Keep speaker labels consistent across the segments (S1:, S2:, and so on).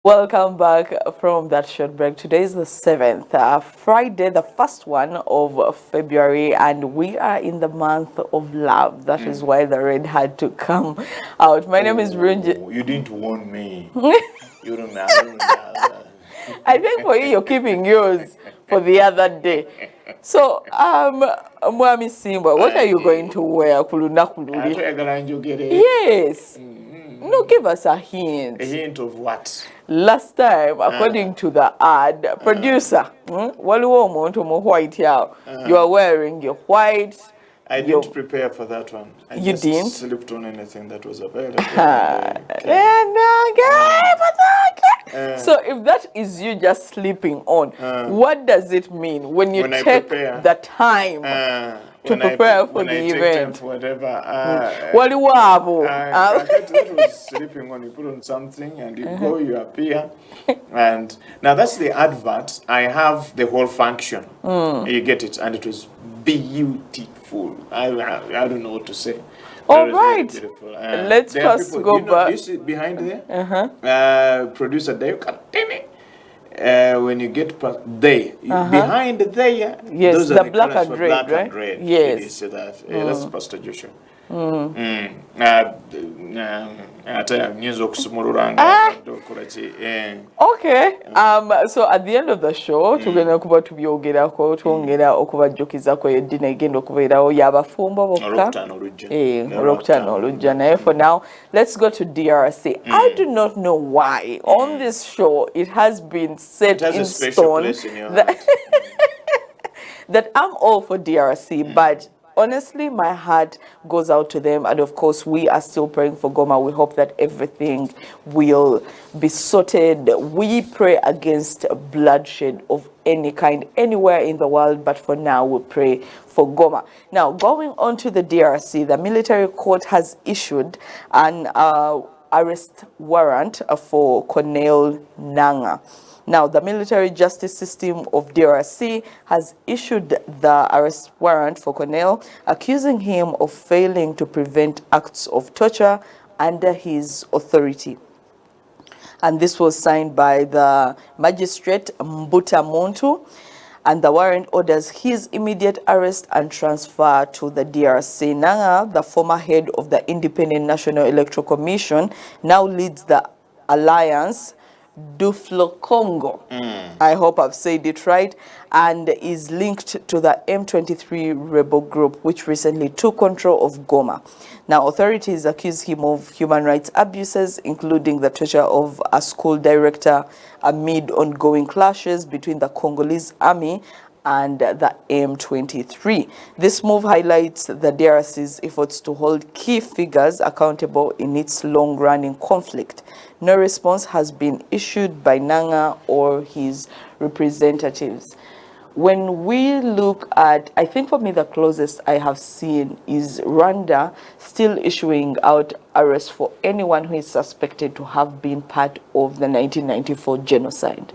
S1: Welcome back from that short break. Today is the 7th, Friday, the first one of February, and we are in the month of love. That is why the red had to come out. My name is Brunji.
S2: You didn't warn me. You don't know.
S1: I think for you, you're keeping yours for the other day. So, Mwami Simba, what are you going to wear? Kulunakuli? Yes. No, give us a hint.
S2: A hint of what?
S1: Last time, according to the ad, producer, waliwo omuntu mu white yao. You are wearing your white.
S2: I didn't prepare for that one. I
S1: You
S2: just
S1: didn't?
S2: slipped on anything that was available.
S1: So if that is you just sleeping on, what does it mean when you
S2: When I
S1: take
S2: prepare,
S1: the time to prepare for the event?
S2: Whatever.
S1: Waliwo abo.
S2: That was sleeping on. You put on something and you go, you appear. And now that's the advert. I have the whole function. You get it. And it was beautiful. I don't know what to say.
S1: All right. Let's first go back.
S2: This is behind there. Producer Dave, when you get behind there,
S1: yes,
S2: those
S1: the
S2: are the
S1: black
S2: colors
S1: and
S2: for
S1: red,
S2: black
S1: right?
S2: and red.
S1: Yes.
S2: It is that's Pastor Joshua.
S1: Okay. So at the end of the show, tugenda kuba tubyogerako twongera okubajjukizako eddina egenda okubeerawo y'abafumbo bokka olwokutaano olujja naye for now let's go to DRC. I do not know why on this show it has been set in stone that I'm all for DRC, but honestly, my heart goes out to them. And of course, we are still praying for Goma. We hope that everything will be sorted. We pray against bloodshed of any kind anywhere in the world. But for now, we pray for Goma. Now, going on to the DRC, the military court has issued an arrest warrant for Cornel Nanga. Now, the military justice system of DRC has issued the arrest warrant for Cornel, accusing him of failing to prevent acts of torture under his authority. And this was signed by the magistrate Mbuta Muntu, and the warrant orders his immediate arrest and transfer to the DRC. Nanga, the former head of the Independent National Electoral Commission, now leads the alliance Duflo Congo. I hope I've said it right, and is linked to the M23 rebel group, which recently took control of Goma. Now, authorities accuse him of human rights abuses, including the torture of a school director amid ongoing clashes between the Congolese army and the M23. This move highlights the DRC's efforts to hold key figures accountable in its long-running conflict. No response has been issued by Nanga or his representatives. When we look at, I think for me the closest I have seen is Rwanda still issuing out arrests for anyone who is suspected to have been part of the 1994 genocide.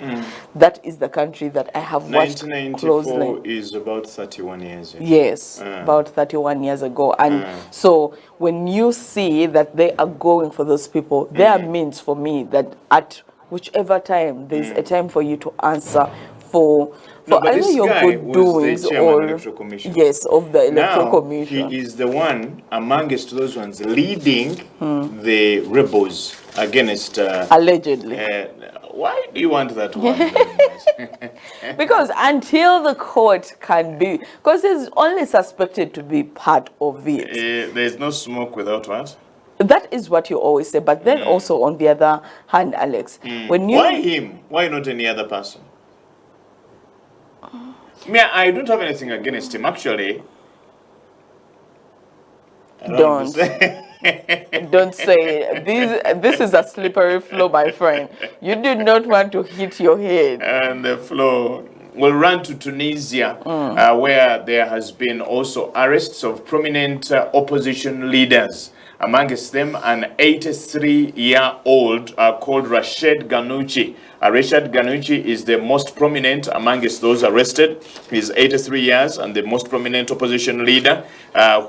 S1: That is the country that I have watched closely.
S2: 1994 is about 31 years ago.
S1: Yes, about 31 years ago. And so when you see that they are going for those people, there means for me that at whichever time there's a time for you to answer for either your good doings or yes, of the electoral commission.
S2: He is the one amongst those ones leading the rebels against
S1: allegedly.
S2: Why do you want that one?
S1: Because until the court can be, because he's only suspected to be part of it.
S2: There's no smoke without what?
S1: That is what you always say. But then also on the other hand, Alex, when you
S2: why him? Why not any other person? I don't have anything against him, actually.
S1: Don't say it. This is a slippery floor, my friend. You do not want to hit your head.
S2: And the floor will run to Tunisia, where there has been also arrests of prominent opposition leaders. Amongst them, an 83-year-old called Rashid Ghannouchi. Rashid Ghannouchi is the most prominent amongst those arrested. He's 83 years and the most prominent opposition leader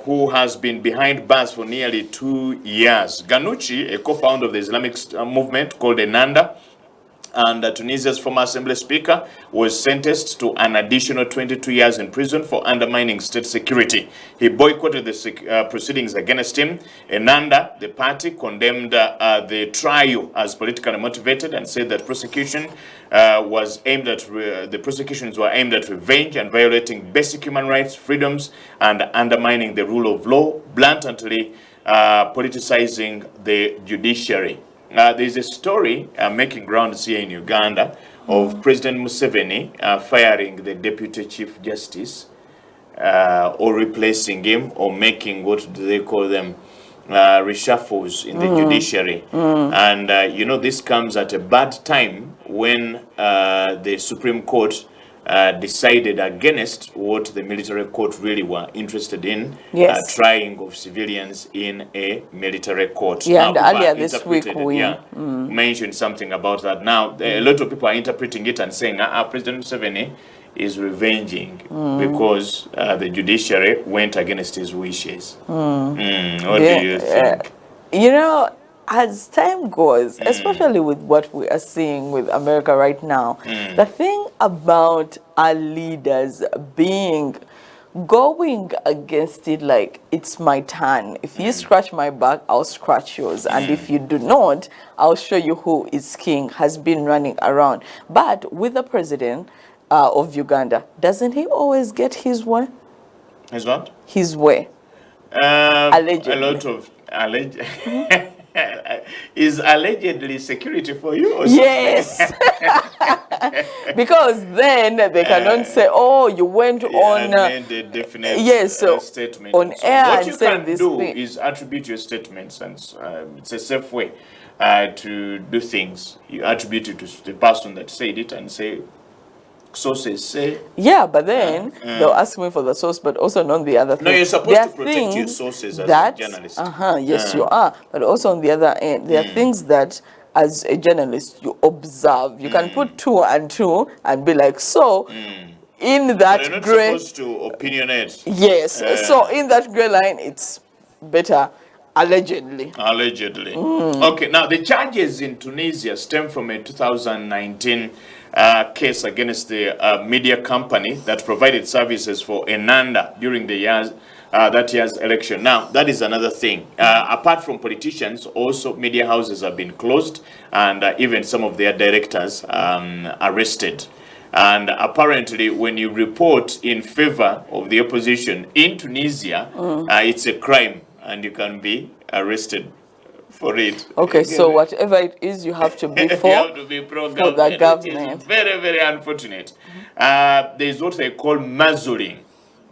S2: who has been behind bars for nearly 2 years. Ghannouchi, a co-founder of the Islamic movement called Enanda, And Tunisia's former assembly speaker was sentenced to an additional 22 years in prison for undermining state security. He boycotted the proceedings against him. Enanda, the party, condemned the trial as politically motivated and said that prosecutions were aimed at revenge and violating basic human rights, freedoms, and undermining the rule of law, blatantly politicizing the judiciary. There's a story making rounds here in Uganda of President Museveni firing the Deputy Chief Justice or replacing him or making, what do they call them, reshuffles in the judiciary. And, this comes at a bad time when the Supreme Court decided against what the military court really were interested in,
S1: yes.
S2: trying of civilians in a military court.
S1: Yeah,
S2: now,
S1: and earlier this week we
S2: mentioned something about that. Now, a lot of people are interpreting it and saying, President Museveni is revenging because the judiciary went against his wishes. What do you think?
S1: As time goes, especially with what we are seeing with America right now, the thing about our leaders going against it like it's my turn. If you scratch my back, I'll scratch yours. And if you do not, I'll show you who is king, has been running around. But with the president of Uganda, doesn't he always get his way?
S2: His what?
S1: His way. Allegedly.
S2: A lot of alleged. Is allegedly security for you? Or
S1: yes. Because then they cannot say, oh, you went on
S2: made a definite statement
S1: on air
S2: what
S1: and
S2: you
S1: say
S2: can
S1: this
S2: do
S1: thing.
S2: is attribute your statements, and it's a safe way to do things. You attribute it to the person that said it and say sources say.
S1: Yeah, but then they'll ask me for the source, but also not the other thing.
S2: No, you're supposed to protect your sources as a journalist.
S1: Yes, you are. But also on the other end, there are things that as a journalist you observe. You can put 2 and 2 and be like, so in that
S2: but you're not
S1: gray,
S2: supposed to opinionate.
S1: Yes. So in that gray line, it's better. Allegedly.
S2: Allegedly. Okay, now the charges in Tunisia stem from a 2019 case against the media company that provided services for Enanda during the that year's election. Now, that is another thing. Apart from politicians, also media houses have been closed and even some of their directors arrested. And apparently, when you report in favor of the opposition in Tunisia, it's a crime and you can be arrested for it.
S1: Okay, so whatever it is, you have to be for,
S2: you have to be pro-government,
S1: for the government.
S2: Which is very, very unfortunate. There's what they call muzzling.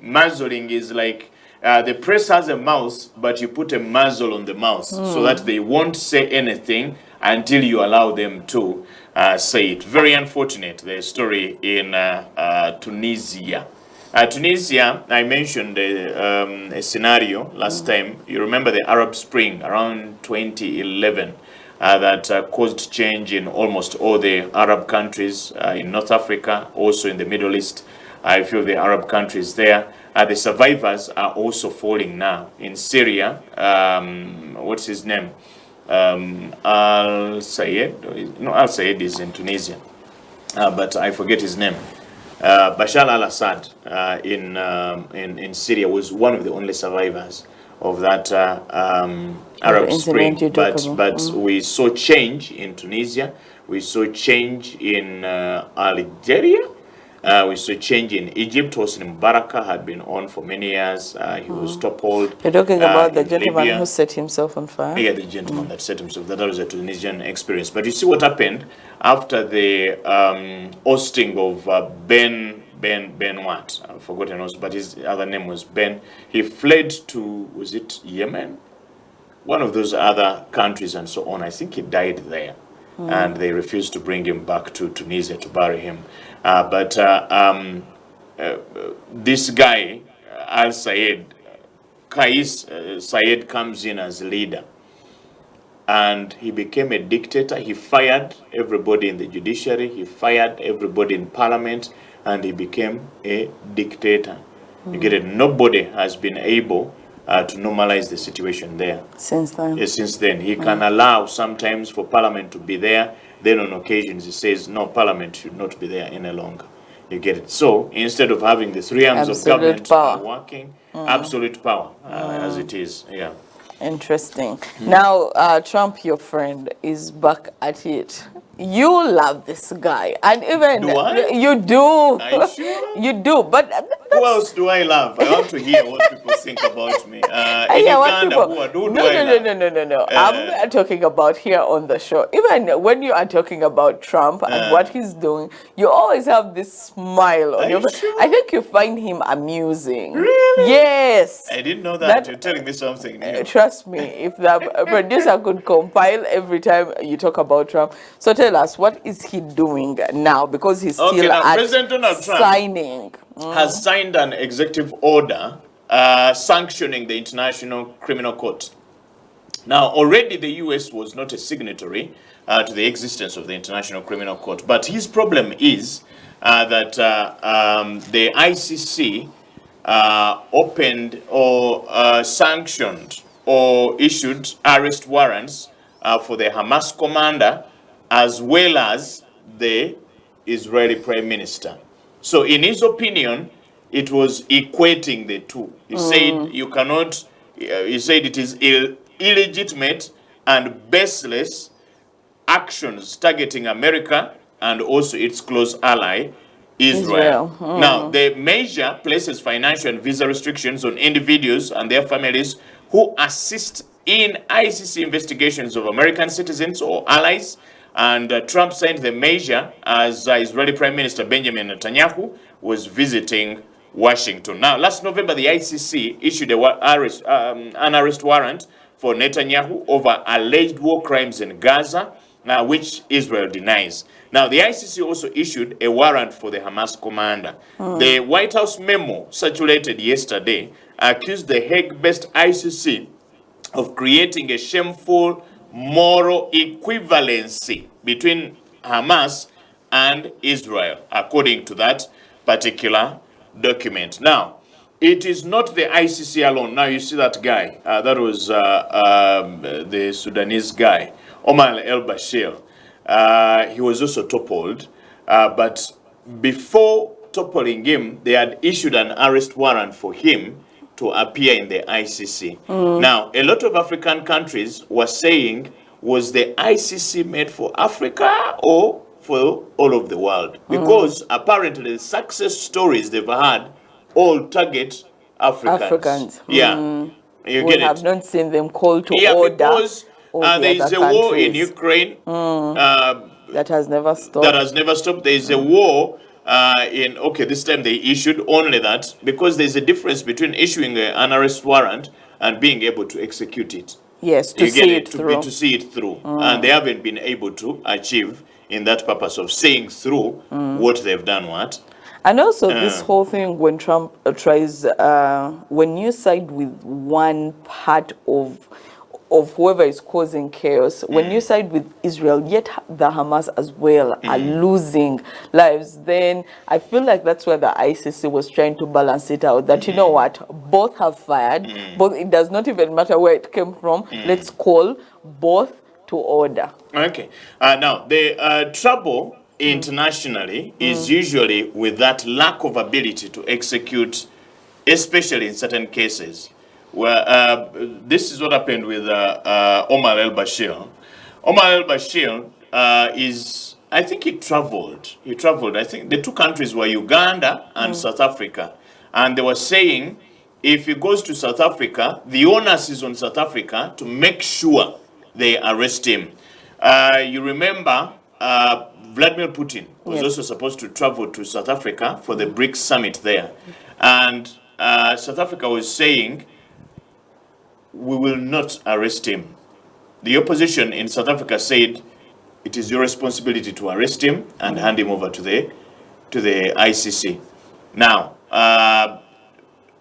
S2: Muzzling is like the press has a mouth, but you put a muzzle on the mouth so that they won't say anything until you allow them to say it. Very unfortunate, the story in Tunisia. Tunisia, I mentioned a scenario last time. You remember the Arab Spring around 2011 that caused change in almost all the Arab countries in North Africa, also in the Middle East. A few of the Arab countries there. The survivors are also falling now. In Syria, what's his name? Al-Sayed? No, Al-Sayed is in Tunisia, but I forget his name. Bashar al-Assad in Syria was one of the only survivors of that Arab Spring. But we saw change in Tunisia. We saw change in Algeria. We saw change in Egypt. Hosni Mubarak had been on for many years. He was toppled.
S1: You're talking about the gentleman
S2: Libya.
S1: who set himself on fire?
S2: Yeah, the gentleman that set himself. That was a Tunisian experience. But you see what happened after the ousting of Ben what? I've forgotten also, but his other name was Ben. He fled to, was it Yemen? One of those other countries and so on. I think he died there. And they refused to bring him back to Tunisia to bury him. But this guy, Al-Sayed, Kais Sayed comes in as leader. And he became a dictator. He fired everybody in the judiciary. He fired everybody in parliament. And he became a dictator. You get it? Nobody has been able to normalize the situation there.
S1: Since then?
S2: Since then. He can allow sometimes for parliament to be there then on occasions he says, no, Parliament should not be there any longer. You get it? So instead of having the three arms of government working, absolute power as it is. Yeah.
S1: Interesting. Now, Trump, your friend, is back at it. You love this guy, and even
S2: Do I?
S1: you do.
S2: Are you sure?
S1: You do, but
S2: Who else do I love? I want to hear what people think about me. In
S1: yeah,
S2: Uganda, who do I love?
S1: no. I'm talking about here on the show. Even when you are talking about Trump and what he's doing, you always have this smile on your face.
S2: Sure?
S1: I think you find him amusing.
S2: Really?
S1: Yes.
S2: I didn't know that. You're telling me something new.
S1: Trust me, if the producer could compile every time you talk about Trump. So tell us, what is he doing now? Because he's still
S2: now,
S1: at
S2: President Donald Trump
S1: signing.
S2: has signed an executive order sanctioning the International Criminal Court. Now, already the U.S. was not a signatory to the existence of the International Criminal Court, but his problem is that the ICC opened or sanctioned or issued arrest warrants for the Hamas commander as well as the Israeli Prime Minister. So in his opinion, it was equating the two. He said you cannot, he said it is illegitimate and baseless actions targeting America and also its close ally, Israel. Now, the measure places financial and visa restrictions on individuals and their families who assist in ICC investigations of American citizens or allies. And Trump signed the measure as Israeli Prime Minister Benjamin Netanyahu was visiting Washington. Now, last November, the ICC issued an arrest warrant for Netanyahu over alleged war crimes in Gaza, which Israel denies. Now, the ICC also issued a warrant for the Hamas commander. The White House memo circulated yesterday accused the Hague-based ICC of creating a shameful moral equivalency between Hamas and Israel, according to that particular document. Now, it is not the ICC alone. Now, you see that guy. That was the Sudanese guy, Omar el-Bashir. He was also toppled. But before toppling him, they had issued an arrest warrant for him to appear in the ICC. Now, a lot of African countries were saying, was the ICC made for Africa or for all of the world? Because apparently the success stories they've had all target Africans. Yeah, you
S1: We
S2: get
S1: have
S2: it?
S1: not seen them call to
S2: Yeah,
S1: order.
S2: because there is a war in Ukraine
S1: That has never stopped.
S2: that has never stopped. There is a war this time they issued only that because there's a difference between issuing an arrest warrant and being able to execute it.
S1: Yes, to
S2: You get
S1: see
S2: it,
S1: it through.
S2: to see it through. And they haven't been able to achieve in that purpose of seeing through what they've done.
S1: And also this whole thing when Trump tries, when you side with one part of whoever is causing chaos, when you side with Israel, yet the Hamas as well are losing lives, then I feel like that's where the ICC was trying to balance it out, that you know what, both have fired, both, it does not even matter where it came from, let's call both to order.
S2: Okay. Now, the trouble internationally is usually with that lack of ability to execute, especially in certain cases. Where this is what happened with Omar el-Bashir. Omar el-Bashir I think he traveled. I think the two countries were Uganda and South Africa. And they were saying if he goes to South Africa, the onus is on South Africa to make sure they arrest him. You remember Vladimir Putin was also supposed to travel to South Africa for the BRICS summit there. And South Africa was saying, we will not arrest him. The opposition in South Africa said it is your responsibility to arrest him and hand him over to the ICC. Now,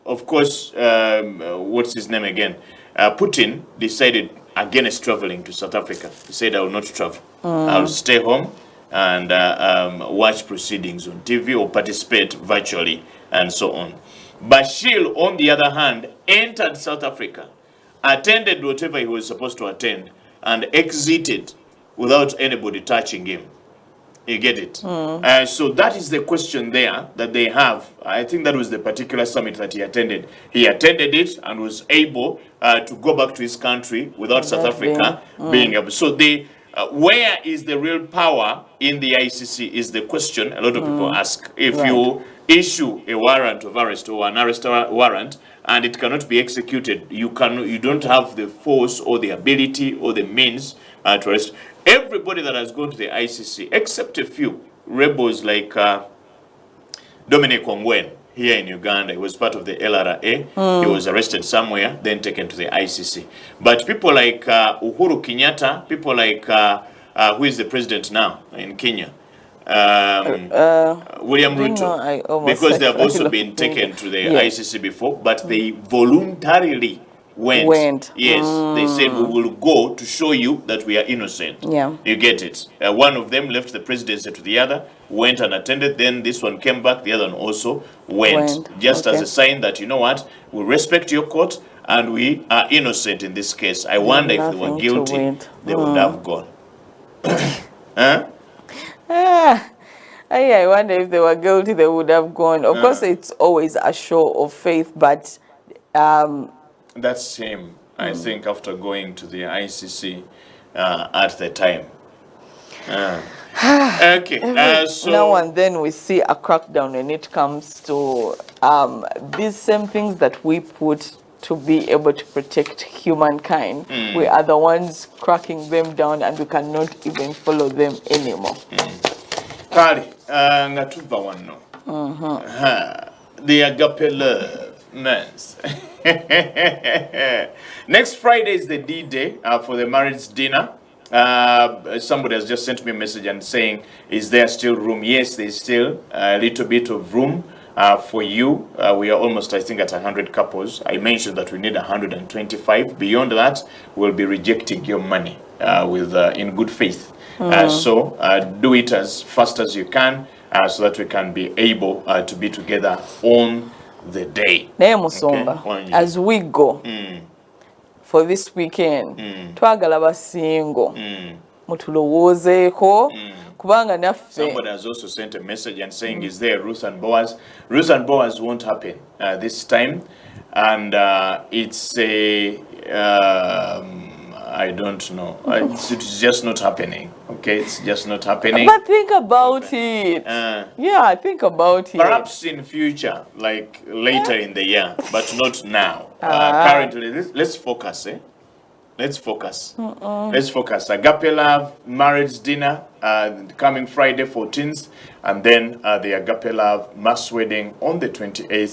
S2: of course, what's his name again? Putin decided against traveling to South Africa. He said, I will not travel. I'll stay home and watch proceedings on TV or participate virtually and so on. Bashir, on the other hand, entered South Africa, attended whatever he was supposed to attend, and exited without anybody touching him. You get it? So that is the question there that they have. I think that was the particular summit that he attended. He attended it and was able to go back to his country without South Africa being able. So they, where is the real power in the ICC is the question a lot of people ask. If you issue a warrant of arrest or an arrest warrant and it cannot be executed, you don't have the force or the ability or the means to arrest. Everybody that has gone to the ICC, except a few rebels like Dominic Ongwen here in Uganda, he was part of the LRA. He was arrested somewhere, then taken to the ICC. But people like Uhuru Kenyatta, people like who is the president now in Kenya, William Ruto, because they have also been taken to the ICC before, but they voluntarily went. Yes, they said we will go to show you that we are innocent.
S1: Yeah.
S2: You get it. One of them left the presidency to the other, went and attended, then this one came back, the other one also went. Just as a sign that, you know what, we respect your court and we are innocent in this case. I wonder if they were guilty, they would have gone. Huh?
S1: I wonder if they were guilty, they would have gone. Of course, it's always a show of faith, but
S2: that's him, I think, after going to the ICC at the time. Okay, so
S1: now and then we see a crackdown when it comes to these same things that we put to be able to protect humankind. We are the ones cracking them down and we cannot even follow them anymore.
S2: Kali, ngatuva wano. The agape love. Nice. Next Friday is the D-Day for the marriage dinner. Somebody has just sent me a message and saying, is there still room? Yes, there's still a little bit of room for you. We are almost, I think, at 100 couples. I mentioned that we need 125. Beyond that, we'll be rejecting your money with in good faith. So do it as fast as you can so that we can be able to be together on the day.
S1: Okay. As we go for this weekend, twagala basingo mutulowoozeeko kubanga naffe.
S2: Somebody has also sent a message and saying, is there Ruth and Boaz? Ruth and Boaz won't happen this time, and it's a I don't know. It's just not happening. Okay, it's just not happening.
S1: But think about it. Yeah, think about it.
S2: Perhaps in future, like later in the year, but not now. Currently, let's focus. Let's focus. Let's focus. Agape Love marriage dinner coming Friday 14th, and then the Agape Love mass wedding on the 28th